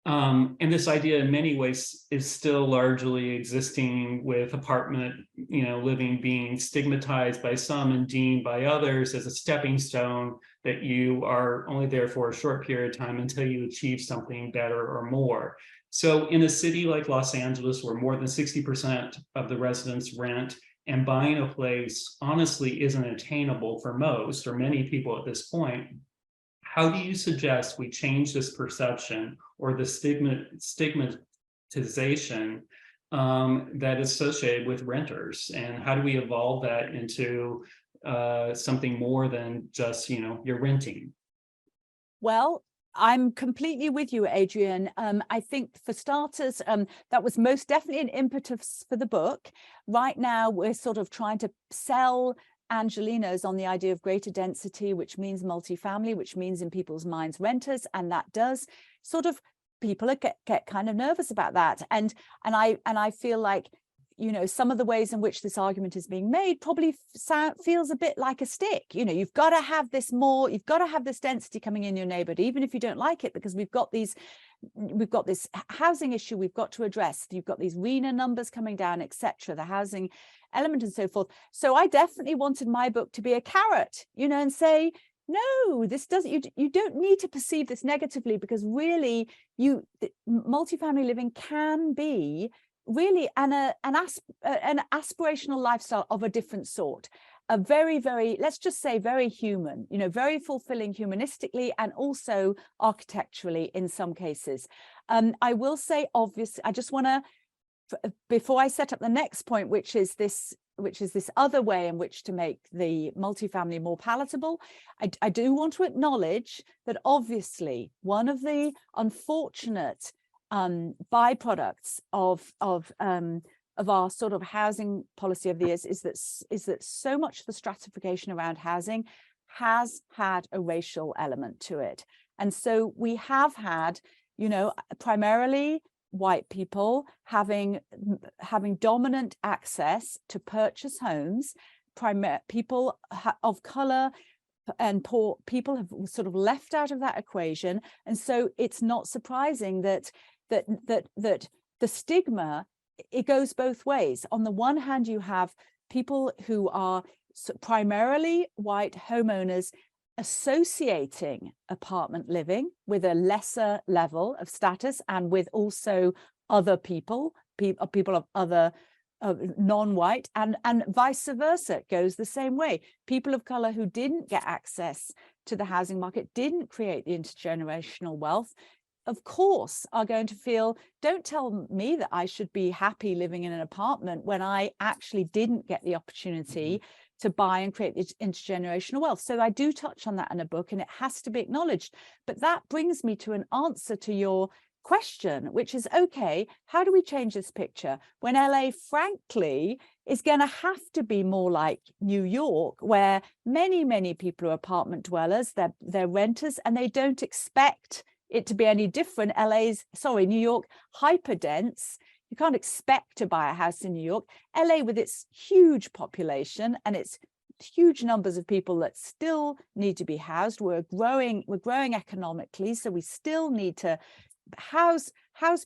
And this idea in many ways is still largely existing, with apartment, living being stigmatized by some and deemed by others as a stepping stone, that you are only there for a short period of time until you achieve something better or more. So in a city like Los Angeles, where more than 60% of the residents rent, and buying a place honestly isn't attainable for most or many people at this point, how do you suggest we change this perception or the stigmatization that is associated with renters? And how do we evolve that into something more than just, you're renting? Well, I'm completely with you, Adrian. I think for starters, that was most definitely an impetus for the book. Right now, we're sort of trying to sell Angelinos on the idea of greater density, which means multifamily, which means in people's minds renters, and that does sort of, people get kind of nervous about that. And I feel like, some of the ways in which this argument is being made probably feels a bit like a stick. You've got to have this more, you've got to have this density coming in your neighborhood, even if you don't like it, because we've got this housing issue we've got to address. You've got these RENA numbers coming down, etc., the housing element and so forth. So I definitely wanted my book to be a carrot, and say, no, this doesn't, you don't need to perceive this negatively, because really multifamily living can be really an aspirational lifestyle of a different sort, a very, very, let's just say very human, very fulfilling humanistically and also architecturally in some cases. I will say, obviously, I just want to, before I set up the next point, which is this other way in which to make the multifamily more palatable, I do want to acknowledge that obviously one of the unfortunate byproducts of our sort of housing policy of the years is that so much of the stratification around housing has had a racial element to it. And so we have had, primarily white people having dominant access to purchase homes, people of color and poor people have sort of left out of that equation. And so it's not surprising that the stigma, it goes both ways. On the one hand, you have people who are primarily white homeowners associating apartment living with a lesser level of status, and with also other people of other non-white, and vice versa. It goes the same way. People of color who didn't get access to the housing market, didn't create the intergenerational wealth, of course, are going to feel, don't tell me that I should be happy living in an apartment when I actually didn't get the opportunity to buy and create the intergenerational wealth. So I do touch on that in a book, and it has to be acknowledged. But that brings me to an answer to your question, which is, okay, how do we change this picture when LA, frankly, is going to have to be more like New York, where many people are apartment dwellers, they're renters, and they don't expect it to be any different. New York, hyper dense, you can't expect to buy a house in New York. LA, with its huge population and its huge numbers of people that still need to be housed, we're growing economically, so we still need to house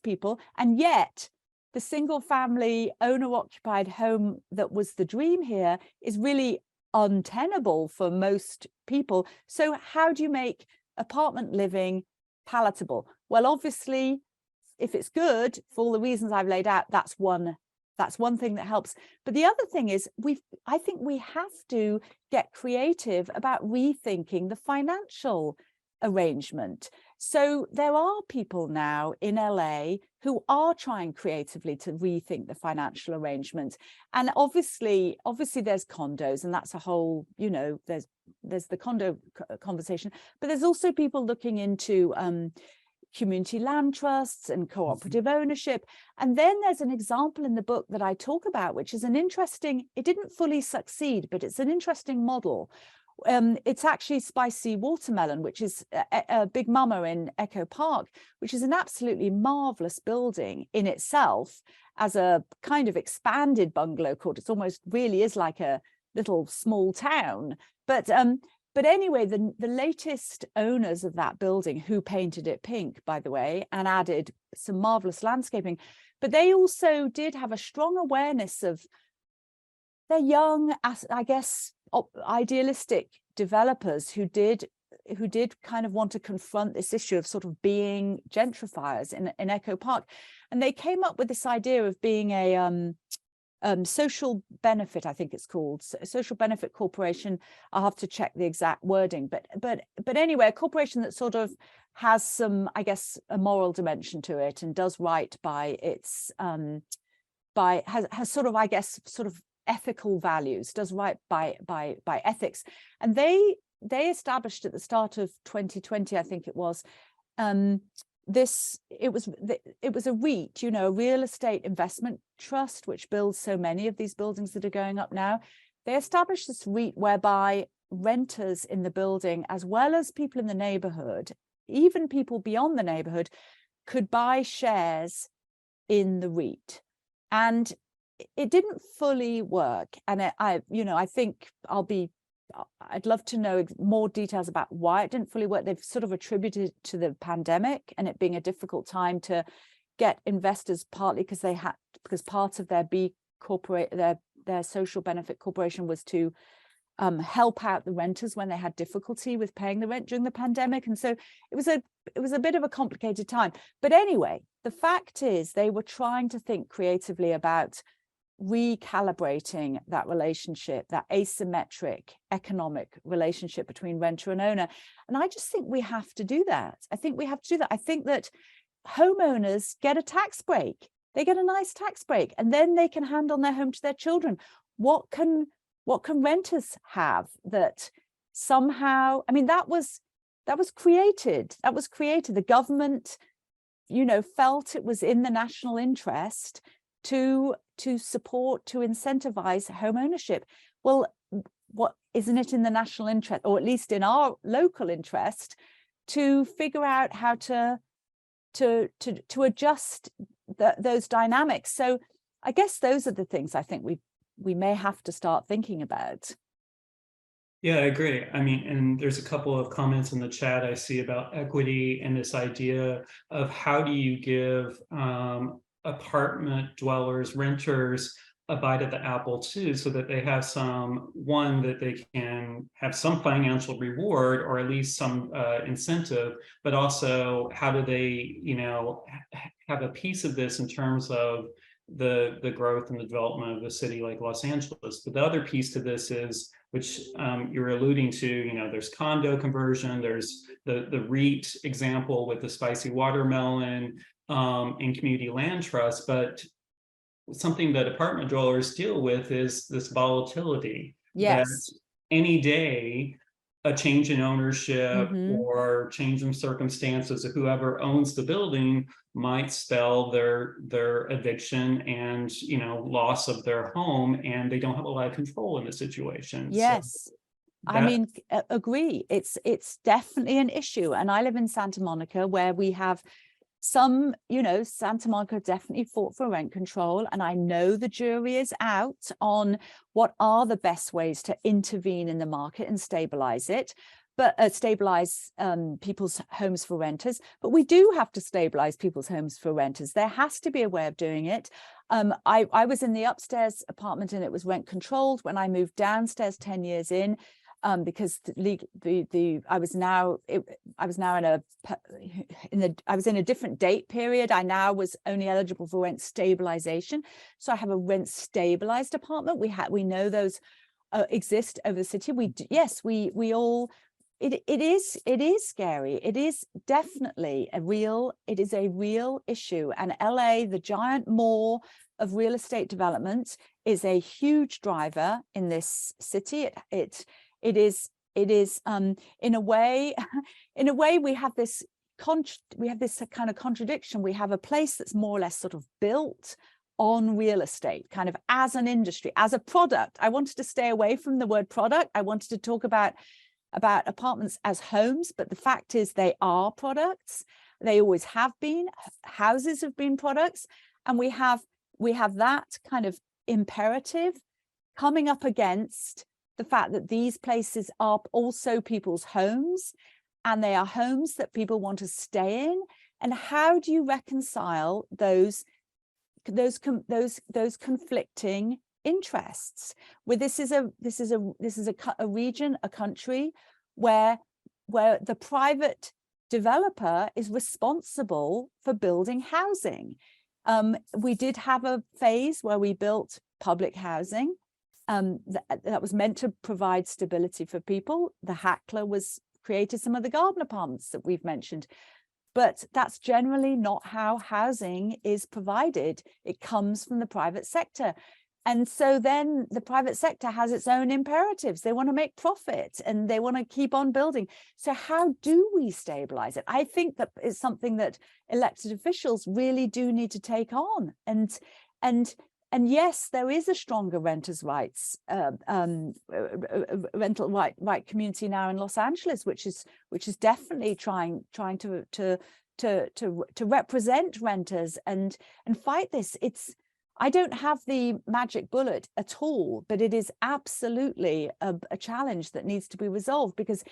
people, and yet the single family owner occupied home that was the dream here is really untenable for most people. So how do you make apartment living palatable? Well, obviously, if it's good for all the reasons I've laid out, that's one thing that helps. But the other thing is, I think we have to get creative about rethinking the financial arrangement. So there are people now in LA who are trying creatively to rethink the financial arrangement. And obviously there's condos, and that's a whole, you know, there's the condo conversation, but there's also people looking into community land trusts and cooperative ownership. And then there's an example in the book that I talk about, which is an interesting, it didn't fully succeed, but it's an interesting model. It's actually Spicy Watermelon, which is a Big Mama in Echo Park, which is an absolutely marvelous building in itself as a kind of expanded bungalow court. It's almost really is like a little small town. But anyway, the latest owners of that building, who painted it pink, by the way, and added some marvelous landscaping, but they also did have a strong awareness of their young, I guess, idealistic developers who did kind of want to confront this issue of sort of being gentrifiers in Echo Park. And they came up with this idea of being a social benefit, I think it's called, social benefit corporation. I'll have to check the exact wording, but anyway, a corporation that sort of has some, I guess, a moral dimension to it and does right by its has sort of, I guess, sort of ethical values, does right by ethics. And they established at the start of 2020, I think it was, it was a REIT, you know, a real estate investment trust, which builds so many of these buildings that are going up now. They established this REIT whereby renters in the building, as well as people in the neighborhood, even people beyond the neighborhood, could buy shares in the REIT. And it didn't fully work. And I think I'd love to know more details about why it didn't fully work. They've sort of attributed it to the pandemic and it being a difficult time to get investors, partly because part of their their social benefit corporation was to help out the renters when they had difficulty with paying the rent during the pandemic. And so it was a bit of a complicated time. But anyway, the fact is they were trying to think creatively about recalibrating that relationship, that asymmetric economic relationship between renter and owner. And I just think we have to do that. I think that homeowners get a tax break. They get a nice tax break, and then they can hand on their home to their children. What can renters have that somehow, I mean, that was created. The government, you know, felt it was in the national interest to support, to incentivize home ownership. Well, what isn't it in the national interest, or at least in our local interest, to figure out how to adjust those dynamics? So I guess those are the things I think we may have to start thinking about. Yeah, I agree. I mean, and there's a couple of comments in the chat I see about equity and this idea of how do you give apartment dwellers, renters, a bite at the apple too, so that they have that they can have some financial reward or at least some incentive, but also how do they, you know, have a piece of this in terms of the growth and the development of a city like Los Angeles. But the other piece to this is, which you're alluding to, you know, there's condo conversion, there's the REIT example with the Spicy Watermelon and community land trust, but something that apartment dwellers deal with is this volatility. Yes. That any day, a change in ownership or change in circumstances of whoever owns the building might spell their eviction and, you know, loss of their home, and they don't have a lot of control in the situation. Yes. So I mean, agree. It's definitely an issue. And I live in Santa Monica, where we have Some, Santa Monica definitely fought for rent control, and I know the jury is out on what are the best ways to intervene in the market and stabilize it, but stabilize people's homes for renters. But we do have to stabilize people's homes for renters. There has to be a way of doing it. I was in the upstairs apartment and it was rent controlled. When I moved downstairs 10 years in, because I was in a different date period. I now was only eligible for rent stabilization, so I have a rent stabilized apartment. We know those exist over the city. We all. It is scary. It is definitely a real issue. And LA, the giant mall of real estate development, is a huge driver in this city. It is in a way we have this kind of contradiction. We have a place that's more or less sort of built on real estate, kind of as an industry, as a product. I wanted to stay away from the word product. I wanted to talk about apartments as homes, but the fact is they are products. They always have been. Houses have been products, and we have that kind of imperative coming up against the fact that these places are also people's homes, and they are homes that people want to stay in. And how do you reconcile those conflicting interests? Where this is a region, a country where the private developer is responsible for building housing. We did have a phase where we built public housing that was meant to provide stability for people. The Hackler created some of the garden apartments that we've mentioned, but that's generally not how housing is provided. It comes from the private sector. And so then the private sector has its own imperatives. They want to make profit and they want to keep on building. So how do we stabilize it? I think that is something that elected officials really do need to take on. And yes, there is a stronger renters' rights, rental right community now in Los Angeles, which is definitely trying to represent renters and fight this. I don't have the magic bullet at all, but it is absolutely a challenge that needs to be resolved because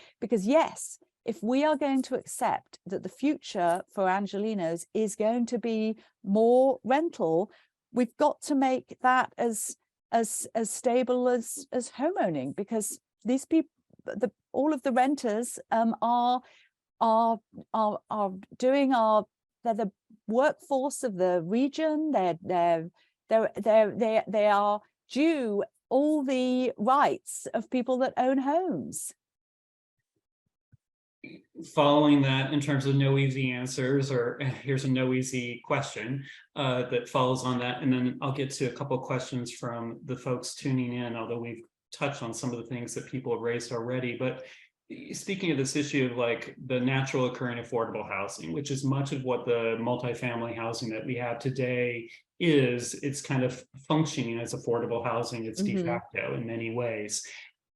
yes, if we are going to accept that the future for Angelenos is going to be more rental, we've got to make that as stable as homeowning, because these people, all of the renters are they're the workforce of the region. They are due all the rights of people that own homes. Following that, in terms of no easy answers, or here's a no easy question that follows on that, and then I'll get to a couple of questions from the folks tuning in, although we've touched on some of the things that people have raised already. But speaking of this issue of like the natural occurring affordable housing, which is much of what the multifamily housing that we have today is, it's kind of functioning as affordable housing. It's de facto in many ways.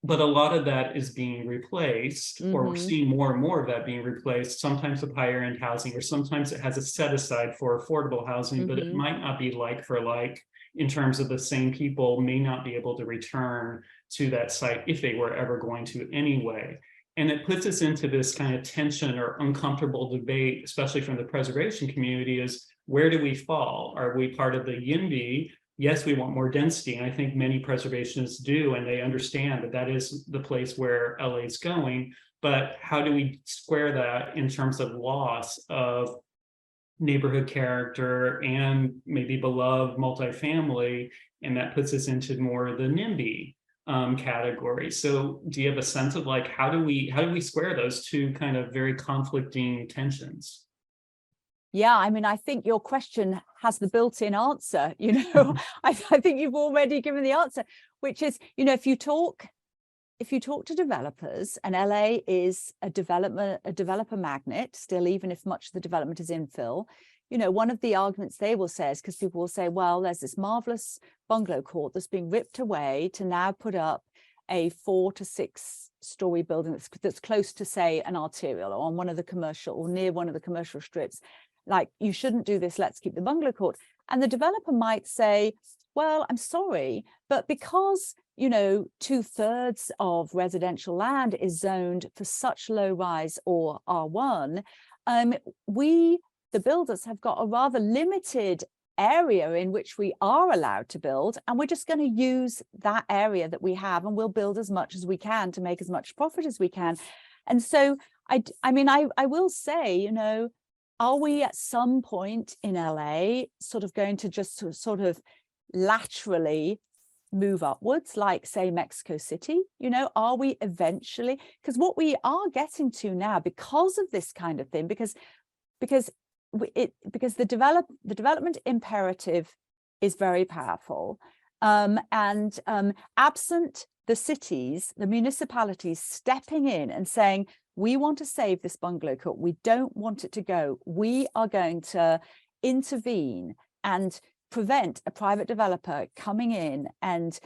But a lot of that is being replaced, or we're seeing more and more of that being replaced, sometimes with higher end housing, or sometimes it has a set aside for affordable housing, but it might not be like for like, in terms of the same people may not be able to return to that site if they were ever going to anyway. And it puts us into this kind of tension or uncomfortable debate, especially from the preservation community, is where do we fall? Are we part of the YIMBY? Yes, we want more density, and I think many preservationists do, and they understand that that is the place where LA is going, but how do we square that in terms of loss of neighborhood character and maybe beloved multifamily, and that puts us into more of the NIMBY category. So do you have a sense of like, how do we square those two kind of very conflicting tensions? Yeah, I mean, I think your question has the built-in answer, I think you've already given the answer, which is, if you talk to developers, and LA is a developer magnet still, even if much of the development is infill, one of the arguments they will say is, because people will say, well, there's this marvelous bungalow court that's being ripped away to now put up a 4 to 6 story building that's close to, say, an arterial or on one of the commercial or near one of the commercial strips. like, you shouldn't do this, let's keep the bungalow court. And the developer might say, well, I'm sorry, but because, you know, 2/3 of residential land is zoned for such low rise or R1, we, the builders, have got a rather limited area in which we are allowed to build, and we're just going to use that area that we have, and we'll build as much as we can to make as much profit as we can. And so I mean, I will say, you know, are we at some point in LA sort of going to just sort of laterally move upwards, like say Mexico City? You know, are we eventually, because what we are getting to now, because of this kind of thing, because the development imperative is very powerful, and absent the cities, the municipalities stepping in and saying, we want to save this bungalow court, we don't want it to go, we are going to intervene and prevent a private developer coming in and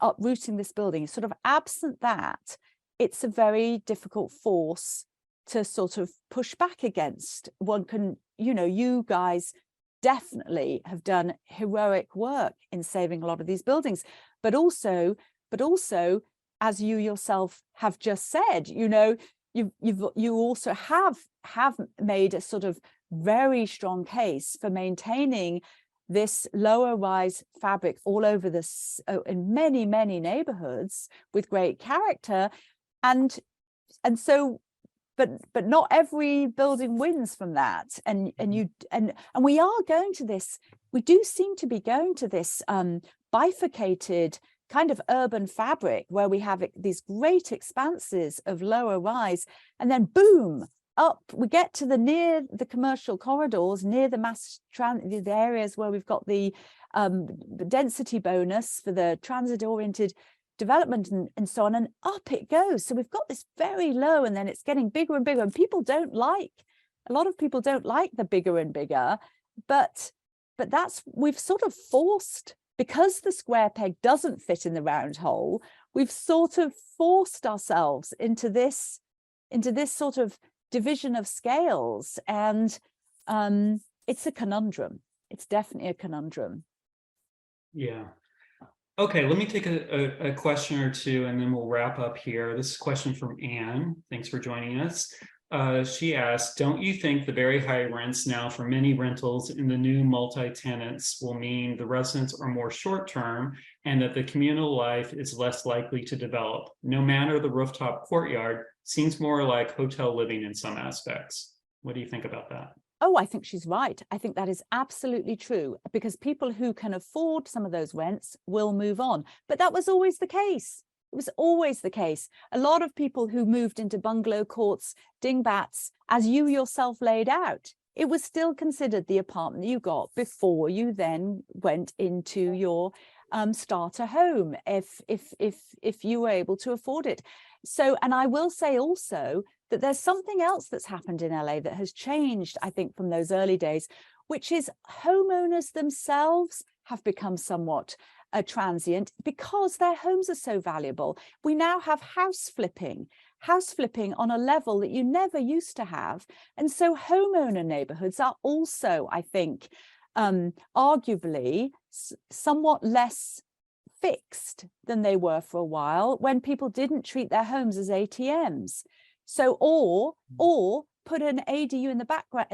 uprooting this building. Sort of absent that, it's a very difficult force to sort of push back against. One can, you know, you guys definitely have done heroic work in saving a lot of these buildings, but also, as you yourself have just said, you know, you also have made a sort of very strong case for maintaining this lower rise fabric all over this, in many neighborhoods with great character, and so but not every building wins from that, and we are going to this, we do seem to be going to this bifurcated kind of urban fabric where we have these great expanses of lower rise, and then boom, up we get to the near the commercial corridors, near the mass transit, the areas where we've got the density bonus for the transit oriented development and so on, and up it goes. So we've got this very low, and then it's getting bigger and bigger, and people don't like, a lot of people don't like the bigger and bigger, but that's, we've sort of forced, because the square peg doesn't fit in the round hole, we've sort of forced ourselves into this sort of division of scales, and it's a conundrum. It's definitely a conundrum. Yeah. Okay, let me take a question or two, and then we'll wrap up here. This is a question from Anne. Thanks for joining us. She asked, don't you think the very high rents now for many rentals in the new multi-tenants will mean the residents are more short-term and that the communal life is less likely to develop? No matter the rooftop courtyard seems more like hotel living in some aspects. What do you think about that? Oh, I think she's right. I think that is absolutely true, because people who can afford some of those rents will move on. But that was always the case. It was always the case. A lot of people who moved into bungalow courts, dingbats, as you yourself laid out, it was still considered the apartment you got before you then went into your starter home, if you were able to afford it. So, and I will say also that there's something else that's happened in LA that has changed, I think, from those early days, which is homeowners themselves have become somewhat transient because their homes are so valuable. We now have house flipping on a level that you never used to have. And so homeowner neighborhoods are also, I think, arguably somewhat less fixed than they were for a while, when people didn't treat their homes as ATMs. So, or put an ADU in the back, but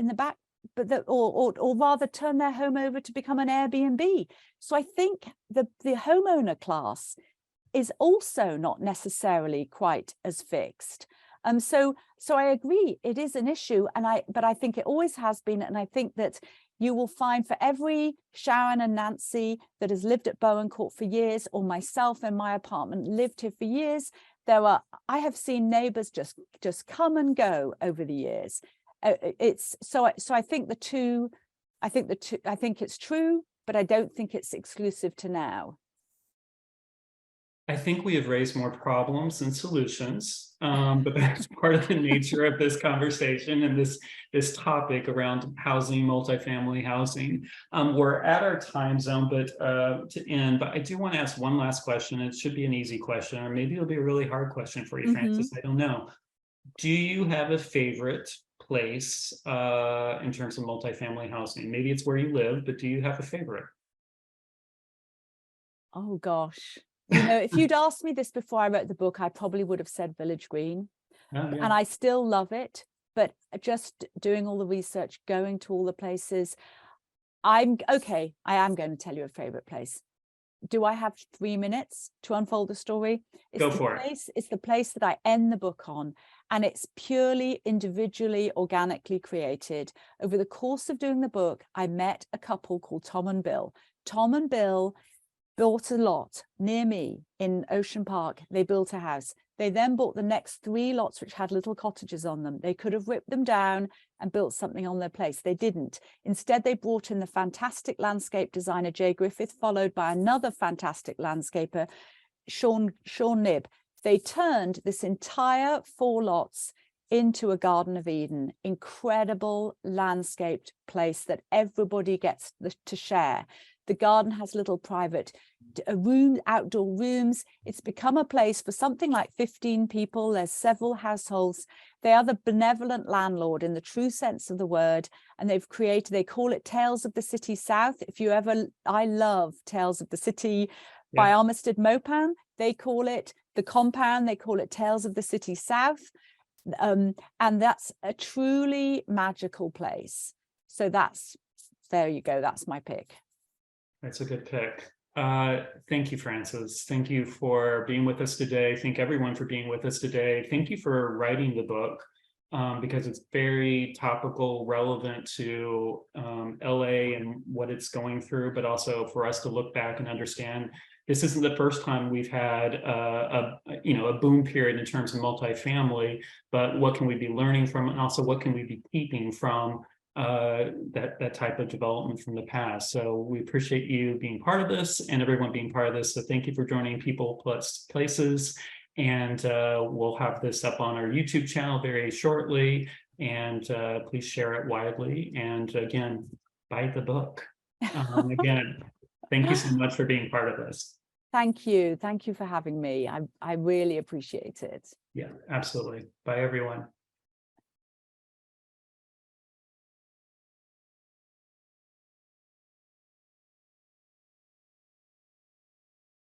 or rather turn their home over to become an Airbnb. So I think the homeowner class is also not necessarily quite as fixed. So I agree, it is an issue, but I think it always has been, and I think that you will find for every Sharon and Nancy that has lived at Bowen Court for years, or myself in my apartment lived here for years, I have seen neighbors just come and go over the years. It's so I think I think it's true, but I don't think it's exclusive to now. I think we have raised more problems than solutions, but that's part of the nature of this conversation and this topic around housing, multifamily housing. We're at our time zone, but to end, but I do want to ask one last question. It should be an easy question, or maybe it'll be a really hard question for you, Frances. I don't know. Do you have a favorite place in terms of multifamily housing? Maybe it's where you live, but do you have a favorite? Oh gosh. You know, if you'd asked me this before I wrote the book, I probably would have said Village Green. Oh, yeah. And I still love it. But just doing all the research, going to all the places, I'm okay. I am going to tell you a favorite place. Do I have 3 minutes to unfold the story? Go for it. It's the place that I end the book on, and it's purely individually, organically created. Over the course of doing the book, I met a couple called Tom and Bill. Tom and Bill bought a lot near me in Ocean Park. They built a house. They then bought the next 3 lots, which had little cottages on them. They could have ripped them down and built something on their place. They didn't. Instead, they brought in the fantastic landscape designer, Jay Griffith, followed by another fantastic landscaper, Sean Knibb. They turned this entire 4 lots into a Garden of Eden, incredible landscaped place that everybody gets to share. The garden has little private outdoor rooms. It's become a place for something like 15 people. There's several households. They are the benevolent landlord in the true sense of the word. And they call it Tales of the City South. I love Tales of the City by Armistead Maupin. They call it The Compound. They call it Tales of the City South. And that's a truly magical place. So there you go. That's my pick. That's a good pick. Thank you, Frances. Thank you for being with us today. Thank everyone for being with us today. Thank you for writing the book because it's very topical, relevant to LA and what it's going through, but also for us to look back and understand this isn't the first time we've had a boom period in terms of multifamily, but what can we be learning from, and also what can we be keeping from that type of development from the past. So we appreciate you being part of this and everyone being part of this. So thank you for joining People Plus Places. And we'll have this up on our YouTube channel very shortly. And please share it widely. And again, buy the book. Again, thank you so much for being part of this. Thank you. Thank you for having me. I really appreciate it. Yeah, absolutely. Bye, everyone.